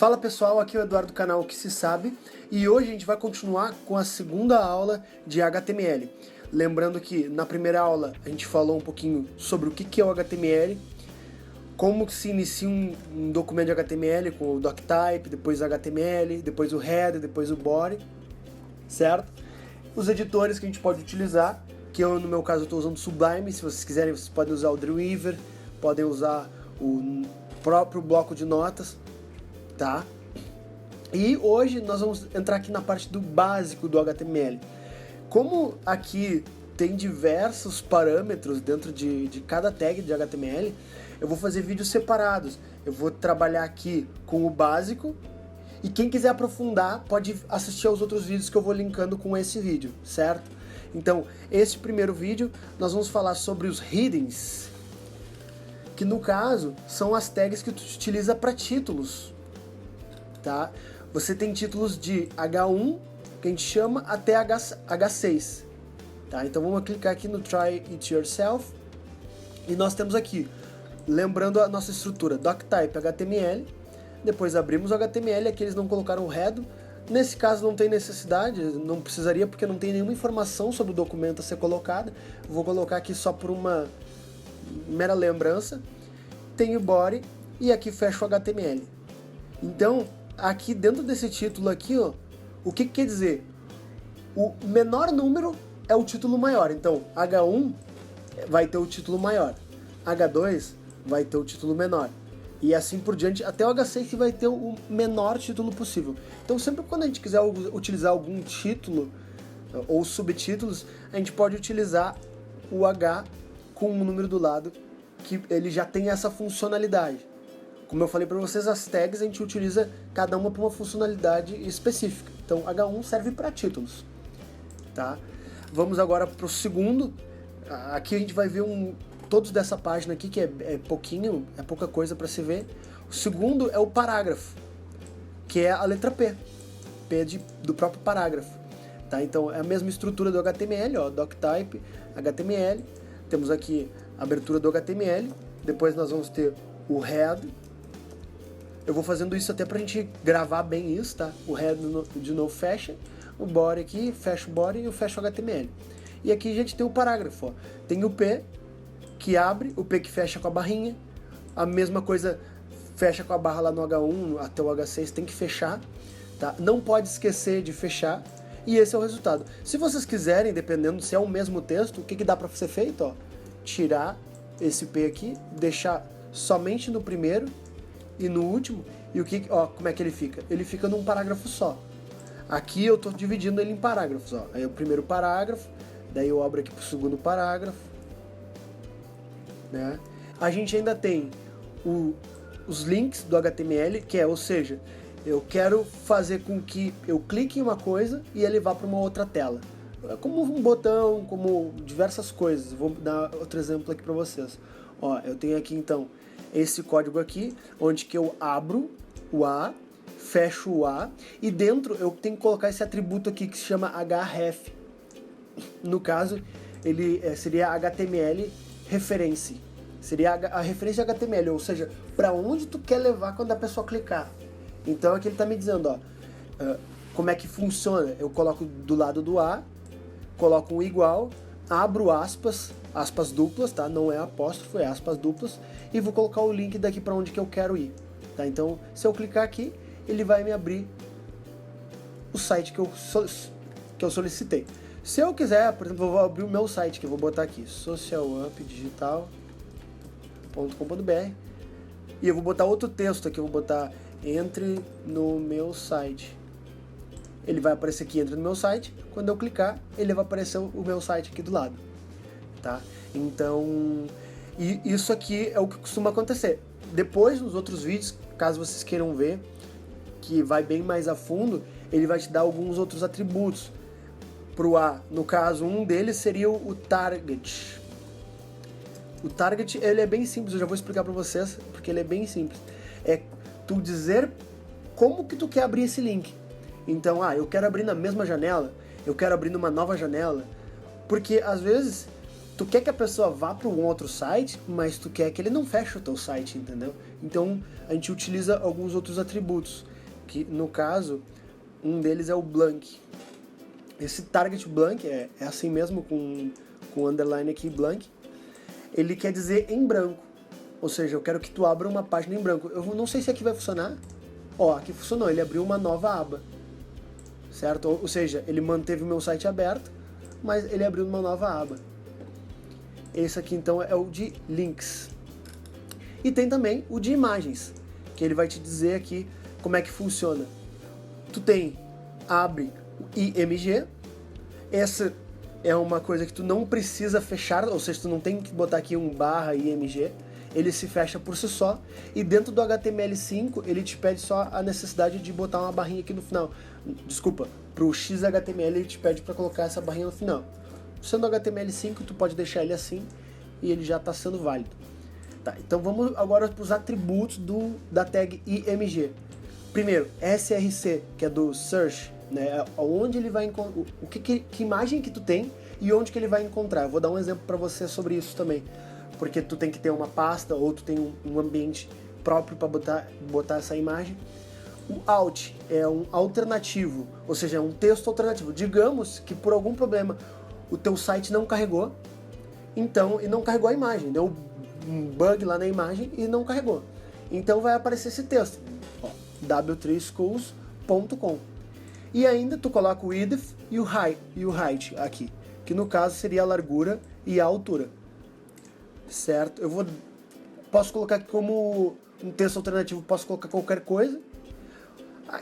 Fala pessoal, aqui é o Eduardo do canal Que Se Sabe e hoje a gente vai continuar com a segunda aula de HTML. Lembrando que na primeira aula a gente falou um pouquinho sobre o que é o HTML, como se inicia um documento de HTML com o doctype, depois o HTML, depois o header, depois o body, certo? Os editores que a gente pode utilizar, que eu no meu caso estou usando Sublime, se vocês quiserem vocês podem usar o Dreamweaver, podem usar o próprio bloco de notas, tá? E hoje nós vamos entrar aqui na parte do básico do HTML. Como aqui tem diversos parâmetros dentro de cada tag de HTML, eu vou fazer vídeos separados. Eu vou trabalhar aqui com o básico e quem quiser aprofundar pode assistir aos outros vídeos que eu vou linkando com esse vídeo, certo? Então, esse primeiro vídeo nós vamos falar sobre os headings, que no caso são as tags que tu utiliza para títulos. Tá? Você tem títulos de H1, que a gente chama, até H6. Tá? Então vamos clicar aqui no Try It Yourself. E nós temos aqui, lembrando a nossa estrutura, doctype HTML. Depois abrimos o HTML, aqui eles não colocaram o header. Nesse caso não tem necessidade, não precisaria porque não tem nenhuma informação sobre o documento a ser colocada. Vou colocar aqui só por uma mera lembrança. Tem o body e aqui fecha o HTML. Então, aqui dentro desse título aqui, ó, o que quer dizer? O menor número é o título maior. Então, H1 vai ter o título maior, H2 vai ter o título menor. E assim por diante, até o H6 que vai ter o menor título possível. Então, sempre quando a gente quiser utilizar algum título ou subtítulos, a gente pode utilizar o H com um número do lado, que ele já tem essa funcionalidade. Como eu falei para vocês, as tags a gente utiliza cada uma para uma funcionalidade específica. Então, H1 serve para títulos. Tá? Vamos agora para o segundo. Aqui a gente vai ver todos dessa página aqui, que é pouca coisa para se ver. O segundo é o parágrafo, que é a letra P. Do próprio parágrafo. Tá? Então, é a mesma estrutura do HTML, ó, doctype, HTML. Temos aqui a abertura do HTML. Depois nós vamos ter o head. Eu vou fazendo isso até pra gente gravar bem isso, tá? O head de novo fecha, o body aqui, fecha o body e eu fecho o HTML. E aqui a gente tem o parágrafo, ó. Tem o P, que abre, o P que fecha com a barrinha. A mesma coisa, fecha com a barra lá no H1 até o H6, tem que fechar, tá? Não pode esquecer de fechar. E esse é o resultado. Se vocês quiserem, dependendo se é o mesmo texto, o que dá pra ser feito, ó? Tirar esse P aqui, deixar somente no primeiro e no último, e como é que ele fica? Ele fica num parágrafo só. Aqui eu estou dividindo ele em parágrafos, ó. Aí o primeiro parágrafo, daí eu abro aqui para o segundo parágrafo, né? A gente ainda tem os links do HTML, ou seja, eu quero fazer com que eu clique em uma coisa e ele vá para uma outra tela. Como um botão, como diversas coisas. Vou dar outro exemplo aqui para vocês. Ó, eu tenho aqui então esse código aqui, onde que eu abro o A, fecho o A, e dentro eu tenho que colocar esse atributo aqui que se chama href. No caso, ele seria HTML reference. Seria a referência HTML, ou seja, para onde tu quer levar quando a pessoa clicar. Então aqui ele está me dizendo, ó, como é que funciona. Eu coloco do lado do A, coloco um igual, abro aspas duplas, tá? Não é apóstrofo, é aspas duplas, e vou colocar o link daqui para onde que eu quero ir, tá? Então, se eu clicar aqui, ele vai me abrir o site que eu solicitei. Se eu quiser, por exemplo, eu vou abrir o meu site, que eu vou botar aqui, socialumpdigital.com.br, e eu vou botar outro texto aqui, eu vou botar entre no meu site. Ele vai aparecer aqui, entra no meu site. Quando eu clicar, ele vai aparecer o meu site aqui do lado, tá? Então, isso aqui é o que costuma acontecer. Depois, nos outros vídeos, caso vocês queiram ver, que vai bem mais a fundo, ele vai te dar alguns outros atributos pro A. No caso, um deles seria o target. O target, ele é bem simples, eu já vou explicar para vocês, porque ele é bem simples. É tu dizer como que tu quer abrir esse link. Então, eu quero abrir na mesma janela, eu quero abrir numa nova janela, porque às vezes tu quer que a pessoa vá para um outro site, mas tu quer que ele não feche o teu site, entendeu? Então a gente utiliza alguns outros atributos, que no caso, um deles é o blank. Esse target blank é assim mesmo, com underline aqui, blank. Ele quer dizer em branco, ou seja, eu quero que tu abra uma página em branco. Eu não sei se aqui vai funcionar. Ó, aqui funcionou, ele abriu uma nova aba, certo? Ou seja, ele manteve o meu site aberto, mas ele abriu uma nova aba. Esse aqui então é o de links. E tem também o de imagens, que ele vai te dizer aqui como é que funciona. Tu abre o IMG, essa é uma coisa que tu não precisa fechar, ou seja, tu não tem que botar aqui um barra IMG, ele se fecha por si só, e dentro do HTML5 ele te pede só a necessidade de botar uma barrinha aqui no final. Desculpa, pro XHTML ele te pede para colocar essa barrinha no final. Sendo HTML5, tu pode deixar ele assim e ele já está sendo válido. Tá, então vamos agora para os atributos da tag IMG. Primeiro, src, que é do search, né? Onde ele vai encontrar, que imagem que tu tem e onde que ele vai encontrar. Eu vou dar um exemplo para você sobre isso também, porque tu tem que ter uma pasta ou tu tem um ambiente próprio para botar essa imagem. O alt é um alternativo, ou seja, é um texto alternativo. Digamos que por algum problema o teu site não carregou, então, e não carregou a imagem, deu um bug lá na imagem e não carregou. Então vai aparecer esse texto, w3schools.com. E ainda tu coloca o width e o height aqui, que no caso seria a largura e a altura. Certo? Posso colocar aqui como um texto alternativo, posso colocar qualquer coisa.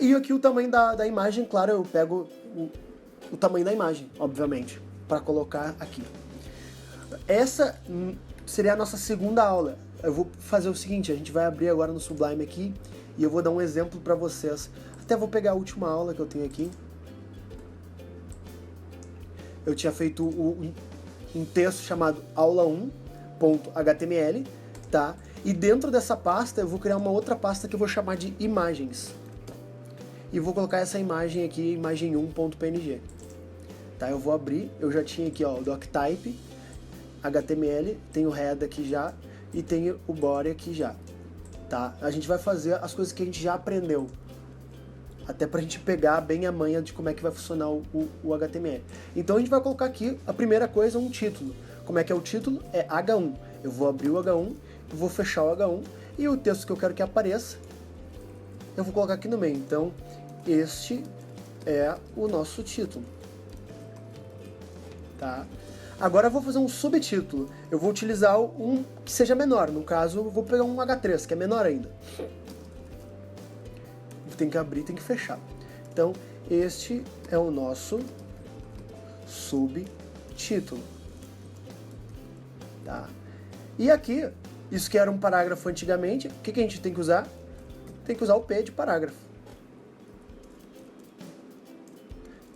E aqui o tamanho da imagem, claro, eu pego o tamanho da imagem, obviamente, para colocar aqui. Essa seria a nossa segunda aula. Eu vou fazer o seguinte, a gente vai abrir agora no Sublime aqui e eu vou dar um exemplo para vocês. Até vou pegar a última aula que eu tenho aqui. Eu tinha feito um texto chamado aula1.html, tá? E dentro dessa pasta eu vou criar uma outra pasta que eu vou chamar de imagens. E vou colocar essa imagem aqui, imagem1.png. Tá, eu vou abrir, eu já tinha aqui, ó, o doctype, HTML, tem o header aqui já, e tem o body aqui já, tá? A gente vai fazer as coisas que a gente já aprendeu, até pra gente pegar bem a manha de como é que vai funcionar o HTML. Então a gente vai colocar aqui, a primeira coisa, um título. Como é que é o título? É H1. Eu vou abrir o H1, eu vou fechar o H1, e o texto que eu quero que apareça, eu vou colocar aqui no meio. Então, este é o nosso título. Tá? Agora eu vou fazer um subtítulo. Eu vou utilizar um que seja menor. No caso, eu vou pegar um H3, que é menor ainda. Tem que abrir, tem que fechar. Então, este é o nosso subtítulo. Tá? E aqui, isso que era um parágrafo antigamente, o que a gente tem que usar? Tem que usar o P de parágrafo.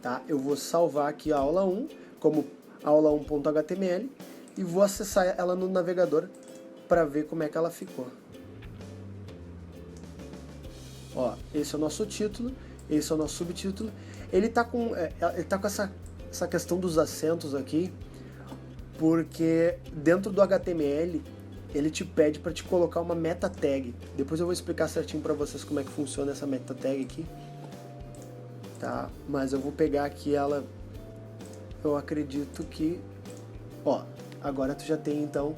Tá? Eu vou salvar aqui a aula 1 como aula1.html e vou acessar ela no navegador para ver como é que ela ficou. Ó, esse é o nosso título, esse é o nosso subtítulo. Ele tá com essa questão dos acentos aqui, porque dentro do HTML ele te pede para te colocar uma meta tag. Depois eu vou explicar certinho para vocês como é que funciona essa meta tag aqui. Tá? Mas eu vou pegar aqui ela. Eu acredito que, ó, agora tu já tem então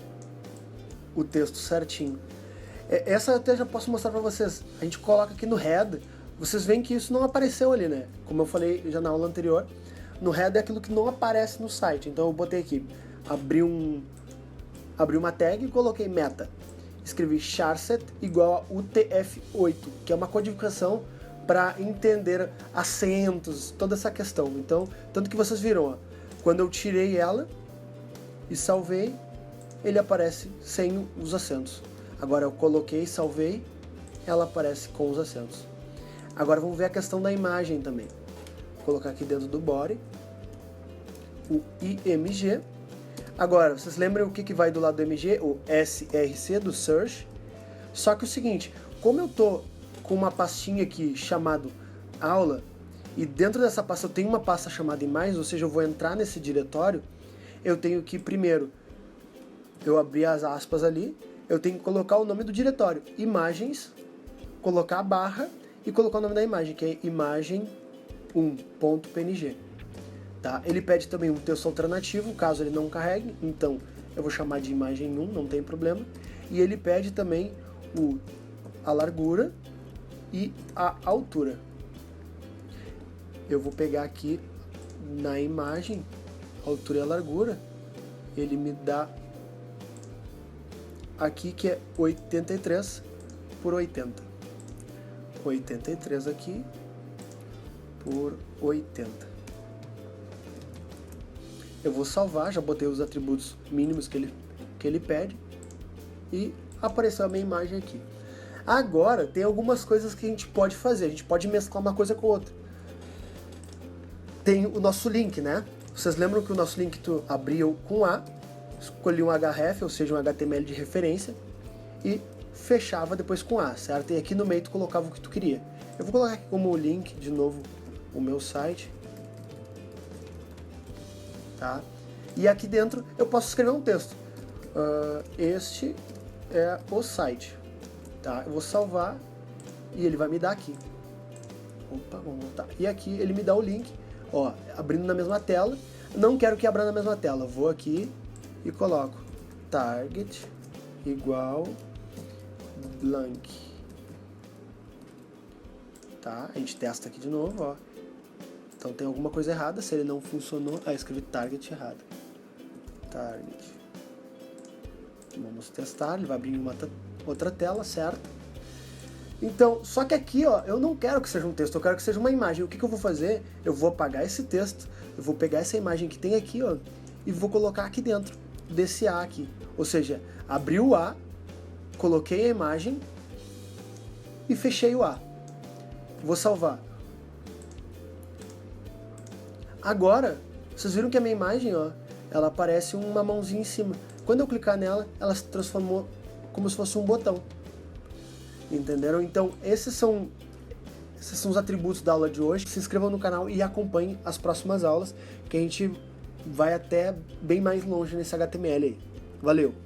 o texto certinho. Essa eu até já posso mostrar pra vocês. A gente coloca aqui no header, vocês veem que isso não apareceu ali, né? Como eu falei já na aula anterior, no header é aquilo que não aparece no site. Então eu botei aqui, abri uma tag e coloquei meta. Escrevi charset igual a UTF-8, que é uma codificação para entender acentos, toda essa questão. Então, tanto que vocês viram, ó, quando eu tirei ela e salvei, ele aparece sem os acentos. Agora eu coloquei e salvei, ela aparece com os acentos. Agora vamos ver a questão da imagem também. Vou colocar aqui dentro do body o IMG. Agora, vocês lembram o que vai do lado do IMG? O SRC do Search. Só que é o seguinte, como eu tô com uma pastinha aqui chamado aula, e dentro dessa pasta eu tenho uma pasta chamada imagens, ou seja, eu vou entrar nesse diretório, eu tenho que primeiro eu abri as aspas ali, eu tenho que colocar o nome do diretório, imagens, colocar a barra e colocar o nome da imagem, que é imagem1.png. Tá? Ele pede também um texto alternativo, caso ele não carregue, então eu vou chamar de imagem 1, não tem problema. E ele pede também a largura e a altura. Eu vou pegar aqui na imagem, a altura e a largura, ele me dá aqui que é 83 por 80. 83 aqui por 80. Eu vou salvar, já botei os atributos mínimos que ele pede e apareceu a minha imagem aqui. Agora, tem algumas coisas que a gente pode fazer, a gente pode mesclar uma coisa com outra. Tem o nosso link, né? Vocês lembram que o nosso link tu abriu com A, escolhi um href, ou seja, um HTML de referência, e fechava depois com A, certo? E aqui no meio tu colocava o que tu queria. Eu vou colocar aqui como link, de novo, o meu site. Tá? E aqui dentro eu posso escrever um texto. Este é o site. Tá? Eu vou salvar e ele vai me dar aqui. Opa, vamos voltar. E aqui ele me dá o link, ó, abrindo na mesma tela. Não quero que abra na mesma tela. Vou aqui e coloco target igual blank. Tá? A gente testa aqui de novo, ó. Então tem alguma coisa errada, se ele não funcionou, escrevi target errado. Target. Vamos testar, ele vai abrir uma outra tela, certo? Então, só que aqui, ó, eu não quero que seja um texto, eu quero que seja uma imagem. O que eu vou fazer? Eu vou apagar esse texto, eu vou pegar essa imagem que tem aqui, ó, e vou colocar aqui dentro desse A aqui. Ou seja, abri o A, coloquei a imagem e fechei o A. Vou salvar. Agora, vocês viram que a minha imagem, ó, ela aparece uma mãozinha em cima. Quando eu clicar nela, ela se transformou como se fosse um botão. Entenderam? Então, esses são os atributos da aula de hoje. Se inscrevam no canal e acompanhem as próximas aulas, que a gente vai até bem mais longe nesse HTML aí. Valeu!